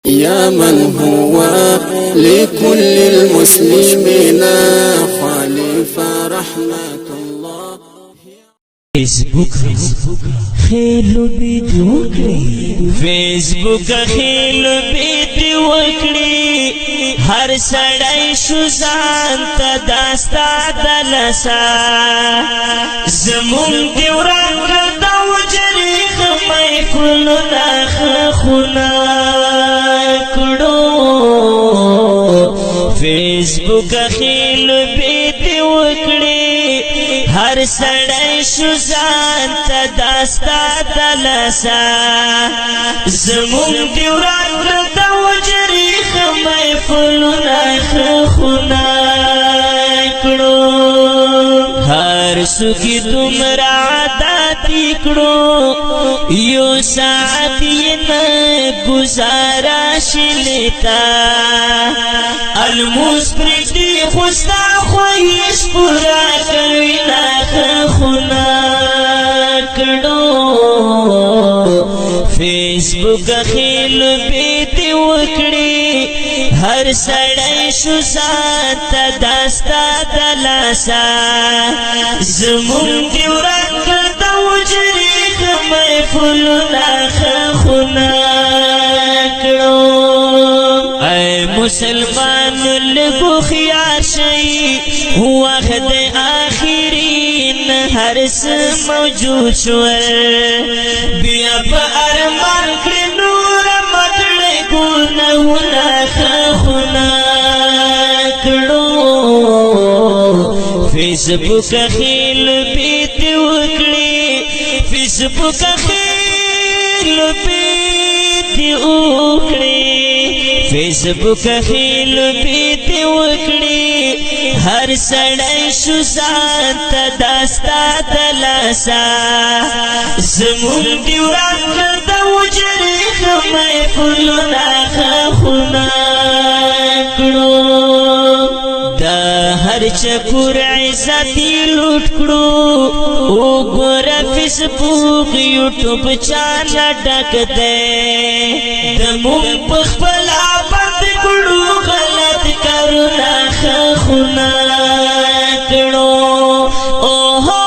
يا من هو لكل المسلمين خليفة رحمة الله. فیسبوک خیلو بیت وکړي، فیسبوک خیلو بیت وکړي، هر سړی شو ځان ته داستا دلسا، زمون دی ورنګ د وجري محفلو نخونه کړو، فیسبوک خیلو بیت وکړي، هر سړی شو ځان ته داستا دلسا، زمون دی ورنګ د وجري محفلو نخونه کړو، هر سوکی تمرا عاداتی کړو، یو ساعت یې نه گزارا شلتا، الموس پرېږدي خو ستا خواهش پورا کوي نخونه کړو، فیسبوک خیلو بیت وکړي، هر سړی شو ځان ته داستا دلسا، زمون دی ورنګ د وجري محفلو نخونه کړو. ای مسلمان لږ هوښیار شئ، وخت آخرین هر څه موجود شول، بیا په ارمان کړي نور مکړئ ګناهونه خونه کړو، فیسبوک خیلو بیت وکړي، فیسبوک خیلو بیت وکړي، فیسبوک خیلو بیت وکړي، هر سړی شو ځان ته داستا دلسا، زمون دی ورنګ د وجري محفلو نخونه کړو، د هر چکور عزت یې لوټ کړو، وګوره فیسبوک یوټیوب چانه ډک دی، د مونږ په خپله بند کړو، غلط کارونه خونه کړو، اوهو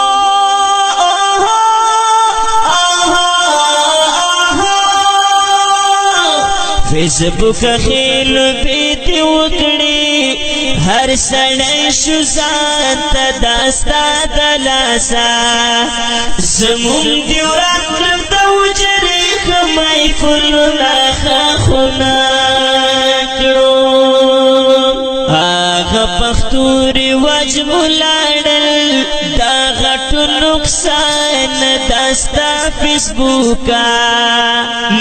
فیسبوک خیلو بیت وکړي، هر سړی شو ځان ته داستا دلسا، زمون دی ورنګ د وجري محفلو نخونه کړو، هغه پښتو رواج ولاړل، دا غټو نقصان داستا فیسبوکا،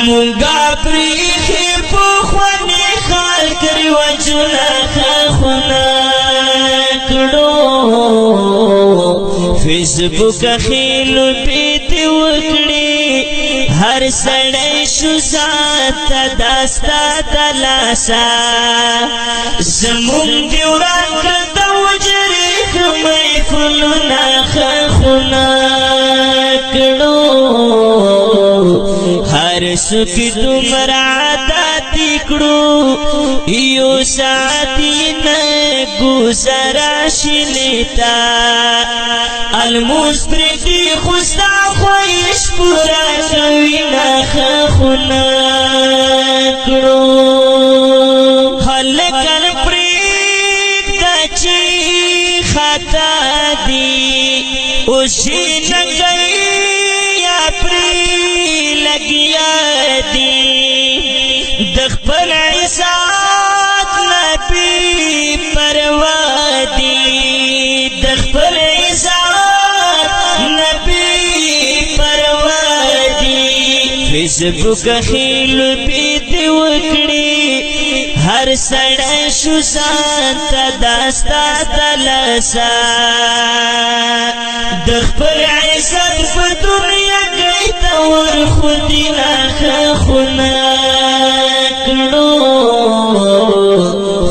مونږه پرېښي پخواني خلک رواجونه خونه کړو، فیسبوک خیلو بیت وکړي، هر سړی شو ځان ته داستا دلسا، زمون دی ورنګ د وجري محفلو نخونه کړو، هر څوک دومره عادتي کړو، یو ساعت یې نه گزارا شلتا، الموس پرېږدي خو ستا خواهش پورا کوي نخونه کړو، هلکه پرېږده چې خطا دي، اوس یې ننګوي یا پرې لګیا دي، د خپل عزت نه بې پروا دي، د خپل عزت نه بې پروا دي، فیسبوک خیلو بیت وکړي، هر سړی شو ځان ته داستا دلسا، د خپل عزت په دنیا کې ته ورخودي نخونه کړو،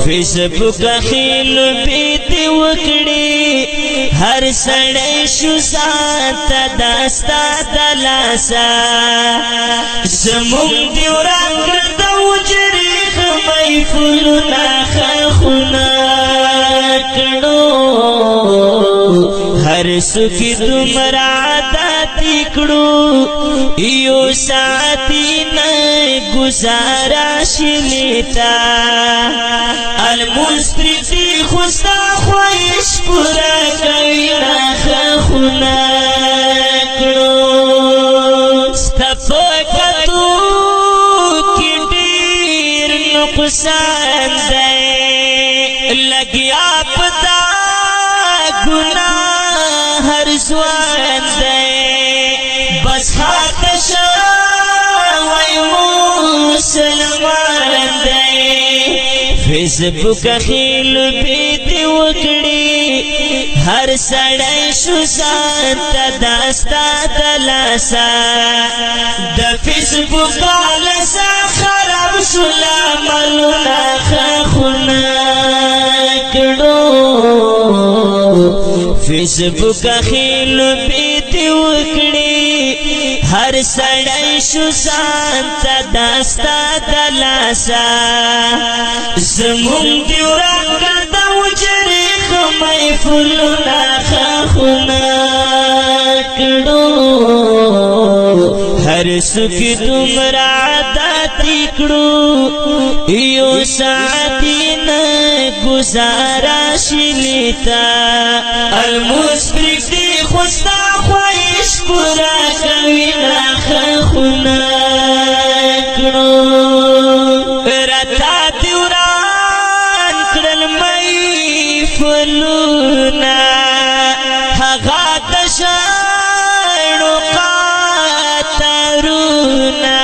فیسبوک خیلو بیت وکړي، هر سړی شو ځان ته داستا دلسا، زمون دی ورنګ د وجري محفلنا خخنا کړو هر سکی دومره عادت کړو یو ساعتی نه گزارا شلیتا المسپریتی خوستا خویش پورا کوي نه خخنا کړو ستپکتو نقصان دے لگیا پتا گناہ ہر زوان دے بس خاتشا وی مسلمان دے فیسبک خیل بیتی وکڑی ہر سڑے شو سانتا داستا تلاسا دا فیسبک آلسا خراب شلا ملونا خخنا کڑو فیسبک خیل بیتی وکڑی ہر سڑے شو سانتا داستا تلاسا زمون دیوران کردا وجری خمائی فلونا خخنا کڑو ہر سکی تمرا عادتی کڑو یو ساعتی نا گزارا شلیتا المسبرک دی خوستا خواهش پورا کوي نا خخنا کڑو رتا دیوران کرل مئی فلونا حغا دشانو قاترونا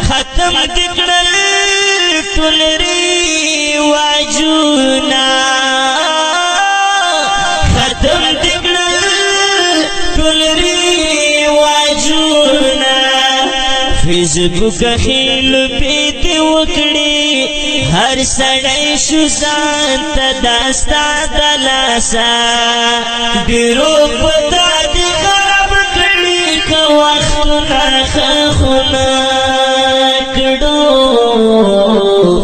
ختم دکڑل تلری واجونا ختم دکڑل تلری واجونا فیسبک خیل بیتی وکڑی ہر سڑے شو سانتا داستا دلاسا دیرو پتا دی خراب کڑی کا وقتنا خخنا کڑو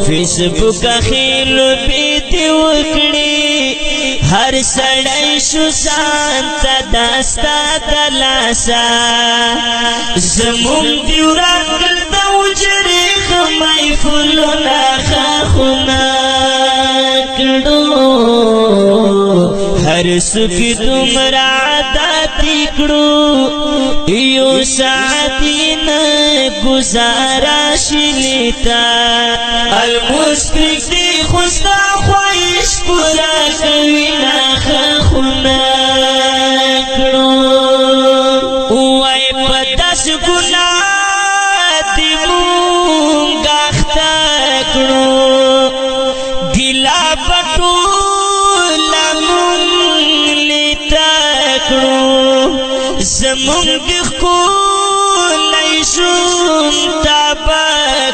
فیسبک خیل بیتی وکڑی ہر سڑے شو سانتا داستا دلاسا زمون دیوران کردا وجری خمائی فلونا خخنا کڑو ہر سکی تمرا عادتی کڑو یو ساعتی نا گزارا شلیتا المسبرک دی خوستا خواهش پورا کوي نا خخنا کڑو وای پتاس گناہ دی مونگا اختا کڑو گلا بٹو لمون لیتا کڑو زمون دخکو لیشون تابا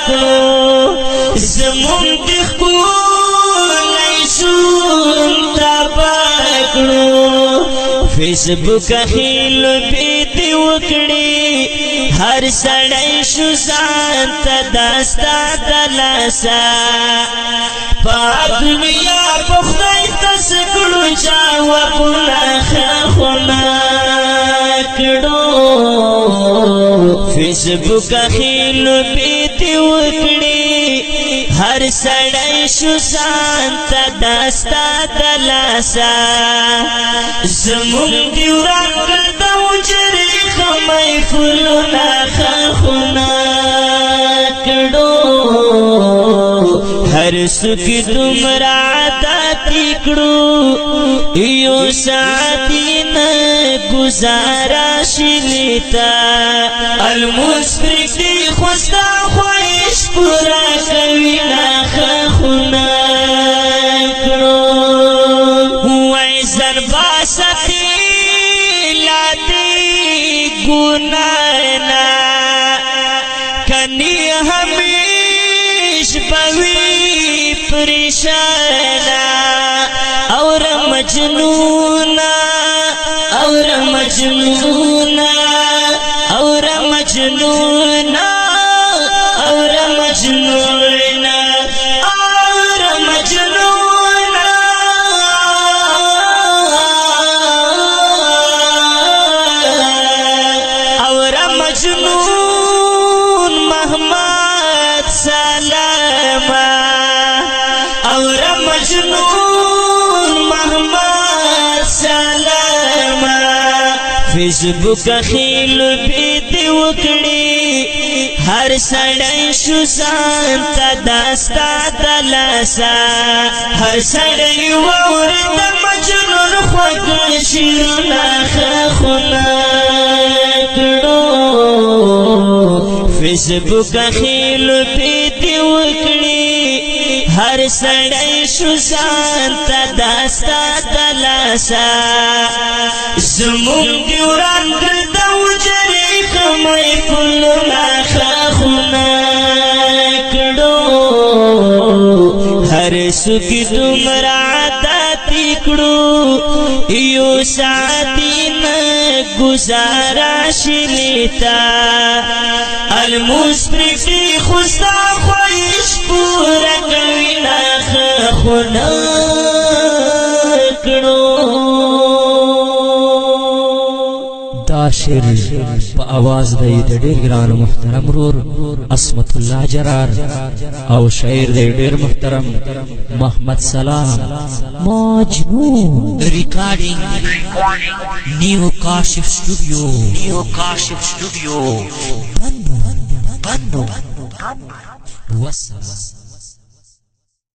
کڑو زمون دخکو لیشون تابا کڑو فیسبک خیل بیتی وکڑی ہر سڑے شو سانتا داستا دلاسا پا دنیا بخدای تسکڑو چاوا پنا خخنا کڑو فیسبک خیل بیتی وکڑی ہر سڑے شو سانتا داستا دلاسا زمون دیوران کردا وجری خمائی فلونا خخنا کڑو ہر سکی تمرا عادتی کڑو یو ساعتی نا گزارا شلیتا المسبرک دی خوستا خواهش پورا کوي نا خخنا کڑو وای زربا ستی لاتی گنانا کنی ہمیش بوی پریشانا اور مجنونا اور مجنونا اور مجنونا اور مجنونا مجنون محمد سلاما فیسبوک خیل بیتی وکڑی هر سڑی شو سانتا داستا دلاسا هر سڑی وورد مجنون خوک شیرنا خخنا کڑو فیسبوک خیل بیتی وکڑی هر سڑی شو سانتا داستا دلاسا زمون دیوران کرده و جری خمای کلنا خخنا کڑو هر سکی تمرا عاداتی کڑو یو ساعتی گزارا شلیتا المسپرکی خستا خویش پورا کوینا خخنا کڑو دا شعر په आवाज د ډېر ګران محترم رور عصمت الله جرار او شاعر د ډېر محترم محمد سلام مجنون ریکارډینګ نیو کاشف سټوډیو بندو والسلام